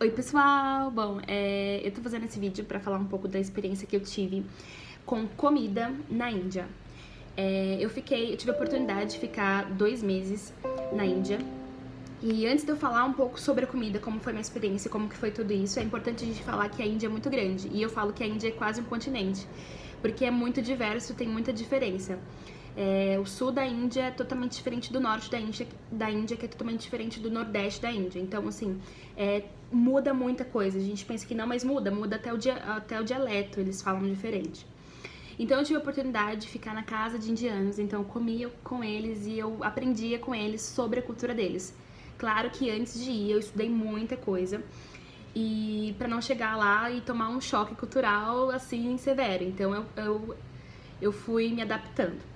Oi pessoal, bom, eu tô fazendo esse vídeo pra falar um pouco da experiência que eu tive com comida na Índia. Eu tive a oportunidade de ficar 2 meses na Índia. E antes de eu falar um pouco sobre a comida, como foi minha experiência, como que foi tudo isso, é importante a gente falar que a Índia é muito grande. E eu falo que a Índia é quase um continente, porque é muito diverso, tem muita diferença. O sul da Índia é totalmente diferente do norte da Índia, que é totalmente diferente do nordeste da Índia. Então, assim, muda muita coisa. A gente pensa que não, mas muda até o dialeto, eles falam diferente. Então eu tive a oportunidade de ficar na casa de indianos, então eu comia com eles e eu aprendia com eles sobre a cultura deles. Claro que antes de ir eu estudei muita coisa, e para não chegar lá e tomar um choque cultural assim severo. Então eu fui me adaptando.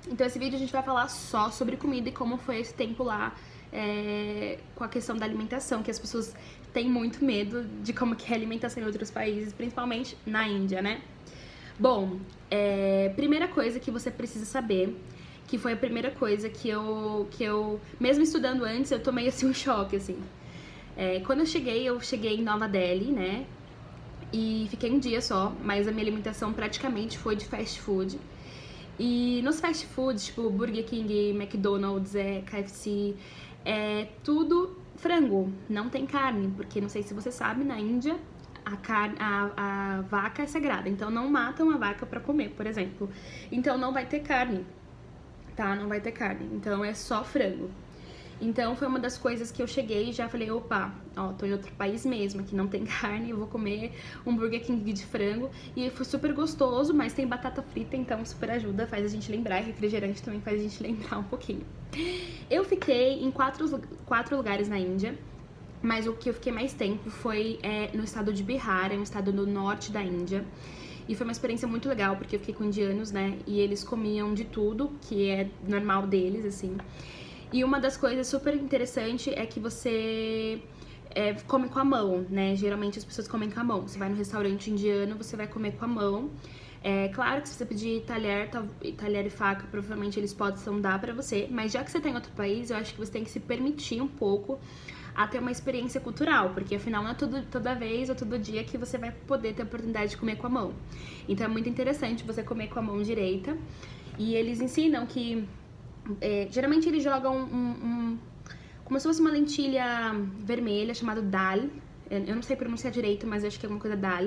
Então esse vídeo a gente vai falar só sobre comida e como foi esse tempo lá, com a questão da alimentação, que as pessoas têm muito medo de como que é a alimentação em outros países, principalmente na Índia, né? Bom, primeira coisa que você precisa saber, que foi a primeira coisa que eu mesmo estudando antes, eu tomei assim um choque, assim. Quando eu cheguei em Nova Delhi, né? E fiquei um dia só, mas a minha alimentação praticamente foi de fast food. E nos fast foods, tipo Burger King, McDonald's, KFC, tudo frango, não tem carne, porque não sei se você sabe, na Índia a vaca é sagrada, então não matam a vaca pra comer, por exemplo. Então não vai ter carne, tá? Não vai ter carne, então é só frango. Então foi uma das coisas que eu cheguei e já falei, opa, ó, tô em outro país mesmo, aqui não tem carne, eu vou comer um Burger King de frango. E foi super gostoso, mas tem batata frita, então super ajuda, faz a gente lembrar, e refrigerante também faz a gente lembrar um pouquinho. Eu fiquei em quatro lugares na Índia, mas o que eu fiquei mais tempo foi no estado de Bihar, um estado no norte da Índia. E foi uma experiência muito legal, porque eu fiquei com indianos, né, e eles comiam de tudo, que é normal deles, assim. E uma das coisas super interessantes é que você come com a mão, né? Geralmente as pessoas comem com a mão. Você vai no restaurante indiano, você vai comer com a mão. Claro que se você pedir talher e faca, provavelmente eles possam dar pra você. Mas já que você tá em outro país, eu acho que você tem que se permitir um pouco a ter uma experiência cultural. Porque afinal não é toda vez ou todo dia que você vai poder ter a oportunidade de comer com a mão. Então é muito interessante você comer com a mão direita. E eles ensinam que geralmente eles jogam como se fosse uma lentilha vermelha chamada dal. Eu não sei pronunciar direito, mas acho que é alguma coisa dal.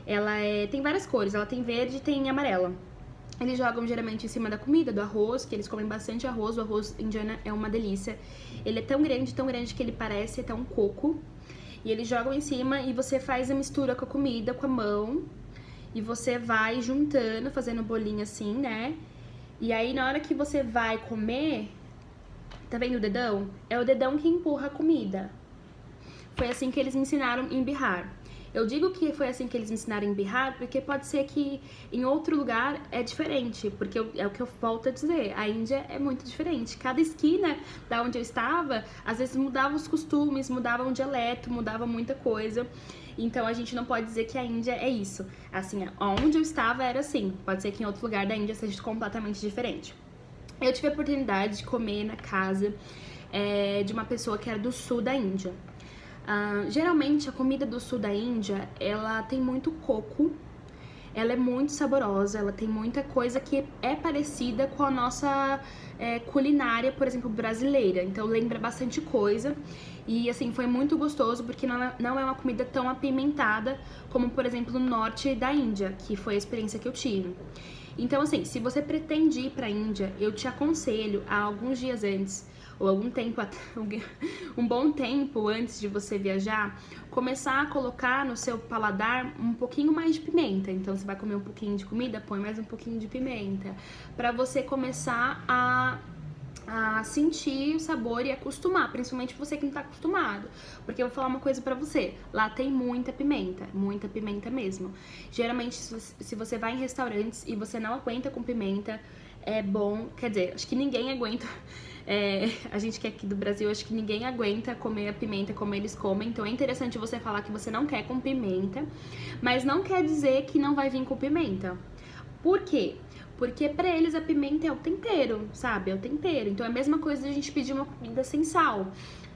Ela tem várias cores, ela tem verde e tem amarela. Eles jogam geralmente em cima da comida, do arroz, que eles comem bastante arroz. O arroz indiano é uma delícia. Ele é tão grande que ele parece até um coco. E eles jogam em cima e você faz a mistura com a comida, com a mão. E você vai juntando, fazendo bolinho assim, né? E aí, na hora que você vai comer, tá vendo o dedão? É o dedão que empurra a comida. Foi assim que eles me ensinaram em Bihar. Eu digo que foi assim que eles me ensinaram em Bihar, porque pode ser que em outro lugar é diferente, porque é o que eu volto a dizer, a Índia é muito diferente. Cada esquina da onde eu estava, às vezes mudava os costumes, mudava um dialeto, mudava muita coisa. Então a gente não pode dizer que a Índia é isso. Assim, onde eu estava era assim. Pode ser que em outro lugar da Índia seja completamente diferente. Eu tive a oportunidade de comer na casa de uma pessoa que era do sul da Índia. Geralmente a comida do sul da Índia, ela tem muito coco. Ela é muito saborosa, ela tem muita coisa que é parecida com a nossa culinária, por exemplo, brasileira. Então lembra bastante coisa. E assim, foi muito gostoso porque não é uma comida tão apimentada como, por exemplo, no norte da Índia, que foi a experiência que eu tive. Então assim, se você pretende ir pra Índia, eu te aconselho a alguns dias antes, ou um bom tempo antes de você viajar, começar a colocar no seu paladar um pouquinho mais de pimenta. Então você vai comer um pouquinho de comida, põe mais um pouquinho de pimenta, pra você começar a sentir o sabor e acostumar, principalmente você que não tá acostumado. Porque eu vou falar uma coisa pra você, lá tem muita pimenta mesmo. Geralmente, se você vai em restaurantes e você não aguenta com pimenta, é bom, quer dizer, acho que ninguém aguenta, a gente que é aqui do Brasil, acho que ninguém aguenta comer a pimenta como eles comem, então é interessante você falar que você não quer com pimenta, mas não quer dizer que não vai vir com pimenta. Por quê? Porque pra eles a pimenta é o tempero, sabe? É o tempero. Então é a mesma coisa de a gente pedir uma comida sem sal.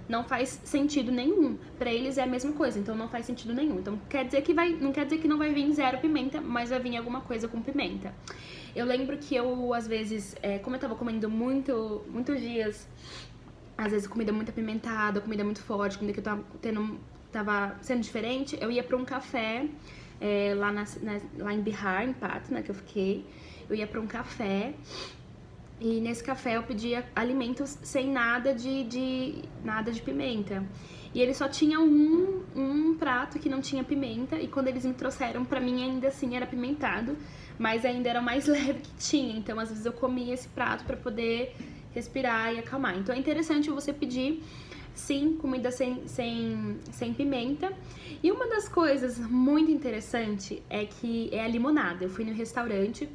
não faz sentido nenhum. Pra eles é a mesma coisa, então não faz sentido nenhum. Então não quer dizer que não vai vir zero pimenta, mas vai vir alguma coisa com pimenta. Eu lembro que eu, às vezes, como eu tava comendo muitos dias, às vezes comida muito apimentada, comida muito forte, comida que eu tava sendo diferente, eu ia pra um café lá em Bihar, em Patna, que eu fiquei. Eu ia pra um café e nesse café eu pedia alimentos sem nada de pimenta. E ele só tinha um prato que não tinha pimenta, e quando eles me trouxeram, pra mim ainda assim era apimentado, mas ainda era o mais leve que tinha. Então às vezes eu comia esse prato pra poder respirar e acalmar. Então é interessante você pedir, sim, comida sem pimenta. E uma das coisas muito interessante é a limonada. Eu fui no restaurante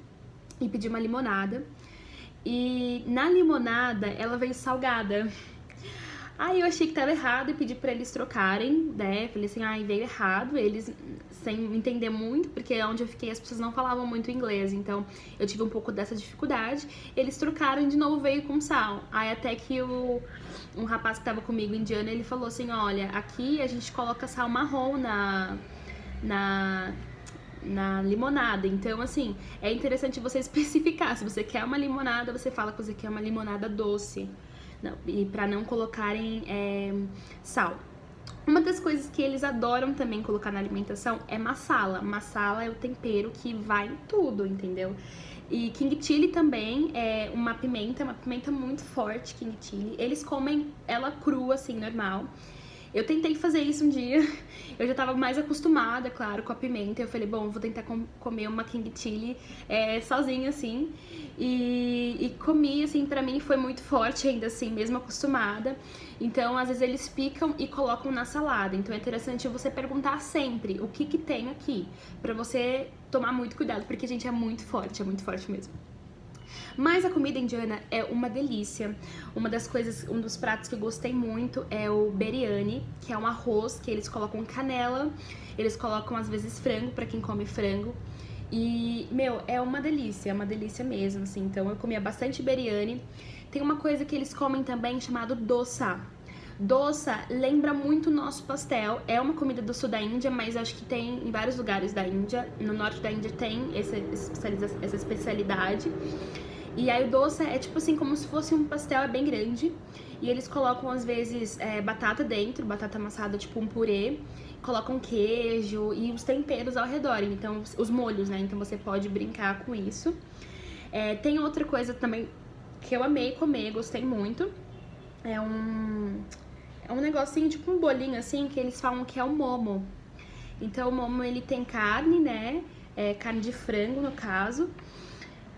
e pedi uma limonada, e na limonada ela veio salgada. Aí eu achei que tava errado e pedi pra eles trocarem, né? Falei assim, veio errado. Eles, sem entender muito, porque onde eu fiquei as pessoas não falavam muito inglês, então eu tive um pouco dessa dificuldade. Eles trocaram e de novo veio com sal. Aí até que um rapaz que tava comigo, indiano, ele falou assim, olha, aqui a gente coloca sal marrom na limonada. Então, assim, é interessante você especificar. Se você quer uma limonada, você fala que você quer uma limonada doce. Não, e pra não colocarem sal. Uma das coisas que eles adoram também colocar na alimentação é masala. Masala é o tempero que vai em tudo, entendeu? E King Chili também é uma pimenta muito forte, King Chili. Eles comem ela crua, assim, normal. Eu tentei fazer isso um dia, eu já tava mais acostumada, claro, com a pimenta. Eu falei, bom, vou tentar comer uma King Chili sozinha, assim. E comi, assim, pra mim foi muito forte ainda, assim, mesmo acostumada. Então, às vezes eles picam e colocam na salada. Então é interessante você perguntar sempre o que tem aqui, pra você tomar muito cuidado, porque, gente, é muito forte mesmo. Mas a comida indiana é uma delícia. Um dos pratos que eu gostei muito é o biryani, que é um arroz que eles colocam canela, eles colocam às vezes frango, pra quem come frango. E, é uma delícia mesmo, assim. Então eu comia bastante biryani. Tem uma coisa que eles comem também chamado dosa. Dosa lembra muito o nosso pastel. É uma comida do sul da Índia, mas acho que tem em vários lugares da Índia. No norte da Índia tem essa especialidade. E aí o doce é tipo assim, como se fosse um pastel, é bem grande. E eles colocam às vezes batata dentro, batata amassada, tipo um purê. Colocam queijo e os temperos ao redor, então os molhos, né? Então você pode brincar com isso. Tem outra coisa também que eu amei comer, gostei muito. É um negocinho, tipo um bolinho assim, que eles falam que é o momo. Então o momo, ele tem carne, né? Carne de frango, no caso.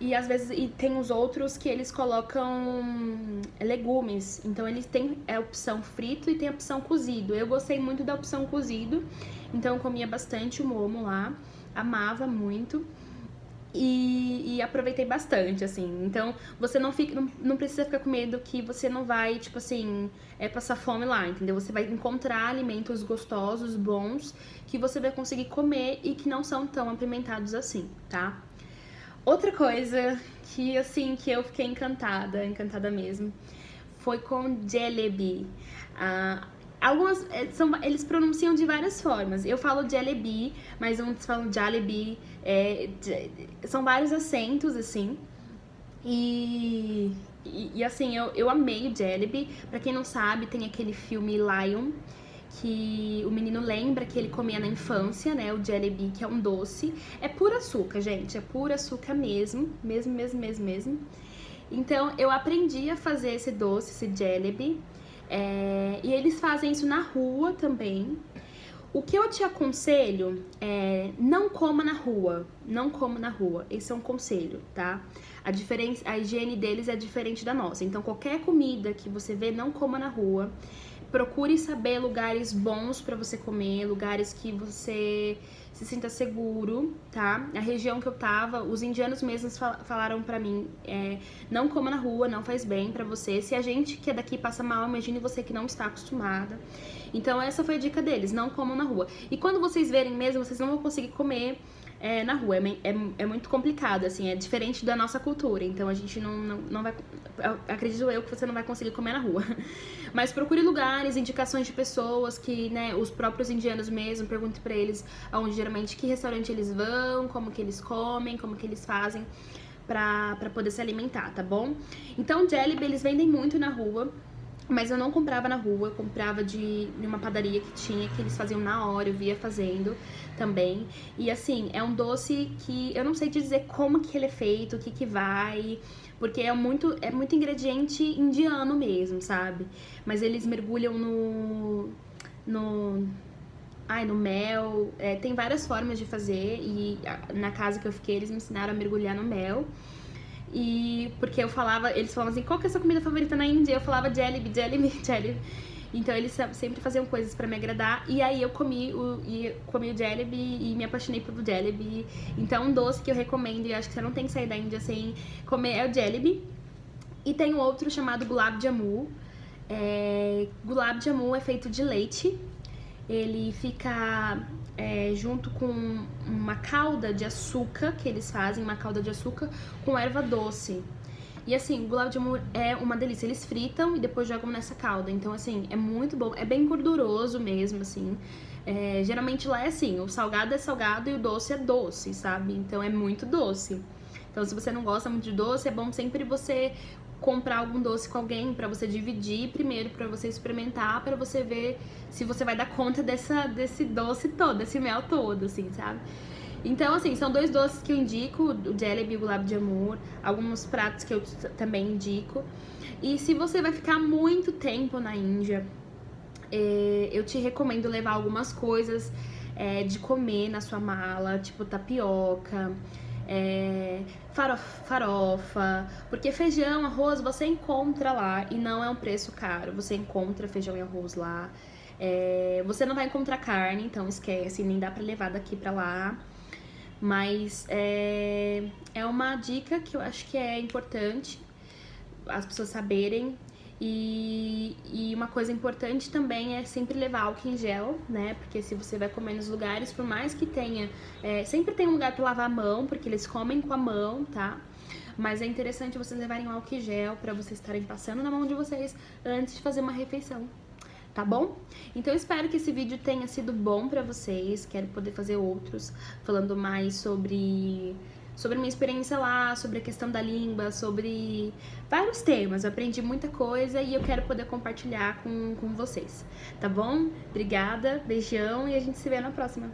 E às vezes tem os outros que eles colocam legumes. Então eles têm a opção frito e tem a opção cozido. Eu gostei muito da opção cozido, então eu comia bastante o momo lá, amava muito. E aproveitei bastante, assim. Então, você não precisa ficar com medo que você não vai, tipo assim, passar fome lá, entendeu? Você vai encontrar alimentos gostosos, bons, que você vai conseguir comer e que não são tão apimentados assim, tá? Outra coisa que, assim, que eu fiquei encantada mesmo, foi com jalebi. Eles pronunciam de várias formas. Eu falo jalebi, mas uns falam jalebi. São vários acentos, assim. E assim, eu amei o jalebi. Pra quem não sabe, tem aquele filme Lion, que o menino lembra que ele comia na infância, né? O jalebi, que é um doce. É puro açúcar, gente. É puro açúcar mesmo. Mesmo. Então, eu aprendi a fazer esse doce, esse jalebi. E eles fazem isso na rua também. O que eu te aconselho é não coma na rua. Não coma na rua. Esse é um conselho, tá? A higiene deles é diferente da nossa. Então, qualquer comida que você vê, não coma na rua. Procure saber lugares bons pra você comer, lugares que você se sinta seguro, tá? A região que eu tava, os indianos mesmos falaram pra mim, não coma na rua, não faz bem pra você. Se a gente que é daqui passa mal, imagine você que não está acostumada. Então essa foi a dica deles, não comam na rua. E quando vocês verem mesmo, vocês não vão conseguir comer na rua, é muito complicado, assim, é diferente da nossa cultura, então a gente não vai, acredito eu que você não vai conseguir comer na rua. Mas procure lugares, indicações de pessoas que, né, os próprios indianos mesmo, pergunte pra eles aonde geralmente, que restaurante eles vão, como que eles comem, como que eles fazem pra poder se alimentar, tá bom? Então, Jollibee, eles vendem muito na rua, mas eu não comprava na rua, eu comprava de uma padaria que tinha, que eles faziam na hora, eu via fazendo também. E assim, é um doce que eu não sei te dizer como que ele é feito, o que que vai, porque é muito ingrediente indiano mesmo, sabe? Mas eles mergulham no mel, tem várias formas de fazer e na casa que eu fiquei eles me ensinaram a mergulhar no mel. E porque eles falavam assim, qual que é a sua comida favorita na Índia? Eu falava Jollibee, Jollibee, Jollibee. Então eles sempre faziam coisas pra me agradar. E aí eu comi o Jollibee e me apaixonei pelo Jollibee. Então um doce que eu recomendo, e acho que você não tem que sair da Índia sem comer, é o Jollibee. E tem um outro chamado Gulab Jamun. Gulab Jamun é feito de leite. Ele fica junto com uma calda de açúcar que eles fazem, uma calda de açúcar com erva doce. E assim, o Gulab Jamun é uma delícia. Eles fritam e depois jogam nessa calda. Então assim, é muito bom. É bem gorduroso mesmo, assim. Geralmente lá é assim, o salgado é salgado e o doce é doce, sabe? Então é muito doce. Então se você não gosta muito de doce, é bom sempre você comprar algum doce com alguém pra você dividir primeiro, pra você experimentar, pra você ver se você vai dar conta desse doce todo, desse mel todo, assim, sabe? Então, assim, são dois doces que eu indico, o Jollibee e o Gulab Jamun, alguns pratos que eu também indico. E se você vai ficar muito tempo na Índia, eu te recomendo levar algumas coisas de comer na sua mala, tipo tapioca, farofa, porque feijão, arroz você encontra lá e não é um preço caro, você encontra feijão e arroz lá. Você não vai encontrar carne, então esquece, nem dá pra levar daqui pra lá. Mas é uma dica que eu acho que é importante as pessoas saberem. E uma coisa importante também é sempre levar álcool em gel, né? Porque se você vai comer nos lugares, por mais que tenha... sempre tem um lugar pra lavar a mão, porque eles comem com a mão, tá? Mas é interessante vocês levarem um álcool em gel pra vocês estarem passando na mão de vocês antes de fazer uma refeição. Tá bom? Então eu espero que esse vídeo tenha sido bom pra vocês. Quero poder fazer outros falando mais sobre a minha experiência lá, sobre a questão da língua, sobre vários temas. Eu aprendi muita coisa e eu quero poder compartilhar com vocês. Tá bom? Obrigada, beijão e a gente se vê na próxima.